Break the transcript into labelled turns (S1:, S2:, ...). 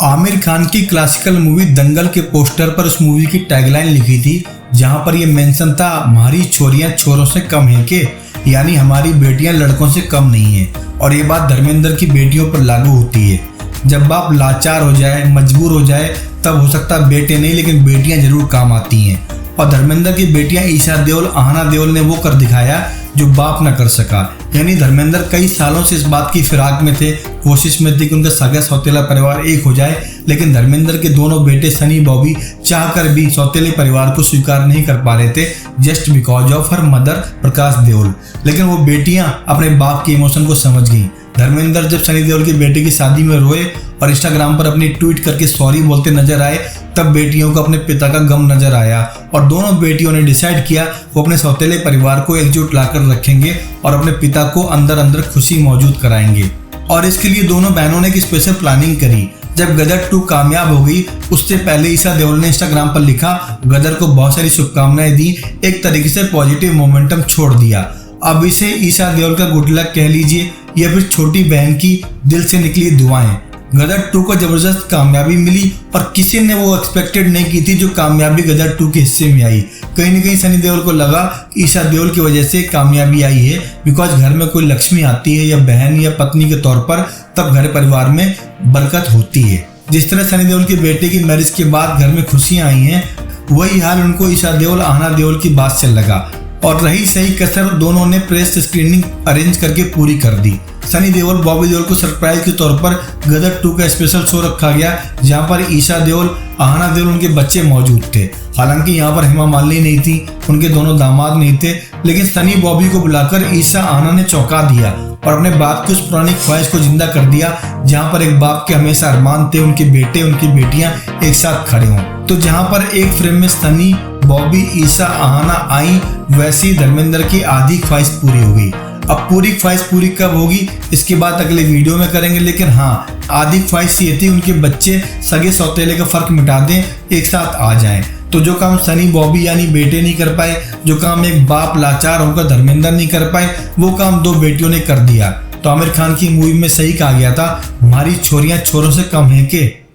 S1: आमिर खान की classical movie दंगल के poster पर उस मूवी की टैगलाइन लिखी थी, जहां पर यह मेंशन था, हमारी छोरियां छोरों से कम है के, यानी हमारी बेटियां लड़कों से कम नहीं है। और ये बात धर्मेंद्र की बेटियों पर लागू होती है। जब बाप लाचार हो जाए, मजबूर हो जाए, तब हो सकता है बेटे नहीं लेकिन बेटियां जरूर काम आती हैं। और धर्मेंद्र की बेटियां ईशा देओल, आहना देओल ने वो कर दिखाया जो बाप न कर सका। यानी धर्मेंद्र कई सालों से इस बात की फिराक में थे, कोशिश में थे कि उनका सगा सौतेला परिवार एक हो जाए, लेकिन धर्मेंद्र के दोनों बेटे सनी बॉबी चाहकर भी सौतेले परिवार को स्वीकार नहीं कर पा रहे थे, just because of her mother Prakash Deol. लेकिन वो बेटियां अपने बाप के इमोशन को समझ गई। धर्मेंद्र जब सनी देओल की बेटे की शादी में रोए और इंस्टाग्राम पर अपनी ट्वीट करके सॉरी बोलते नजर आए, तब बेटियों को अपने पिता का गम नजर आया और दोनों बेटियों ने डिसाइड किया वो अपने सौतेले परिवार को एकजुट लाकर रखेंगे और अपने पिता को अंदर अंदर खुशी मौजूद कराएंगे। और इसके लिए दोनों बहनों ने एक स्पेशल प्लानिंग करी। जब गदर 2 कामयाब हो गई, उससे पहले ईशा देओल ने इंस्टाग्राम पर लिखा, गदर को बहुत सारी शुभकामनाएं दी, एक तरीके से पॉजिटिव मोमेंटम छोड़ दिया। अब इसे ईशा देओल का गुड लक कह लीजिए या फिर छोटी बहन की दिल से निकली दुआएं। गदर 2 को जबरदस्त कामयाबी मिली और किसी ने वो एक्सपेक्टेड नहीं की थी जो कामयाबी गदर 2 के हिस्से में आई। कहीं न कहीं सनी देओल को लगा कि ईशा देओल की वजह से कामयाबी आई है, बिकॉज घर में कोई लक्ष्मी आती है या बहन या पत्नी के तौर पर, तब घर परिवार में बरकत होती है। जिस तरह सनी देओल के बेटे की मैरिज के बाद घर में खुशियां आई हैं, वही हाल उनको ईशा देओल, आहना देओल की बात से लगा। और रही सही कसर, दोनों ने प्रेस स्क्रीनिंग अरेंज करके पूरी कर दी। सनी देओल, बॉबी देओल को सरप्राइज के तौर पर गदर 2 का स्पेशल शो रखा गया, जहां पर ईशा देओल, आहना देओल, उनके बच्चे मौजूद थे। हालांकि यहाँ पर हेमा मालिनी नहीं थी, उनके दोनों दामाद नहीं थे, लेकिन सनी बॉबी को बुलाकर ईशा, आहना ने चौंका दिया और अपने बाप की उस पुरानी ख्वाहिश को जिंदा कर दिया, जहाँ पर एक बाप के हमेशा अरमान थे उनके बेटे, उनकी बेटियां एक साथ खड़े हों। तो जहाँ पर एक फ्रेम में सनी, बॉबी, ईशा, आहना आई, वैसी धर्मेंद्र की आधी ख्वाहिश पूरी हो गई। अब पूरी ख्वाहिश पूरी कब होगी इसकी बात अगले वीडियो में करेंगे, लेकिन हाँ, आधी ख्वाहिश ये थी उनके बच्चे सगे सौतेले का फर्क मिटा दें, एक साथ आ जाएं। तो जो काम सनी बॉबी यानी बेटे नहीं कर पाए, जो काम एक बाप लाचार होकर धर्मेंद्र नहीं कर पाए, वो काम 2 बेटियों ने कर दिया। तो आमिर खान की मूवी में सही कहा गया था, हमारी छोरियां छोरों से कम है के।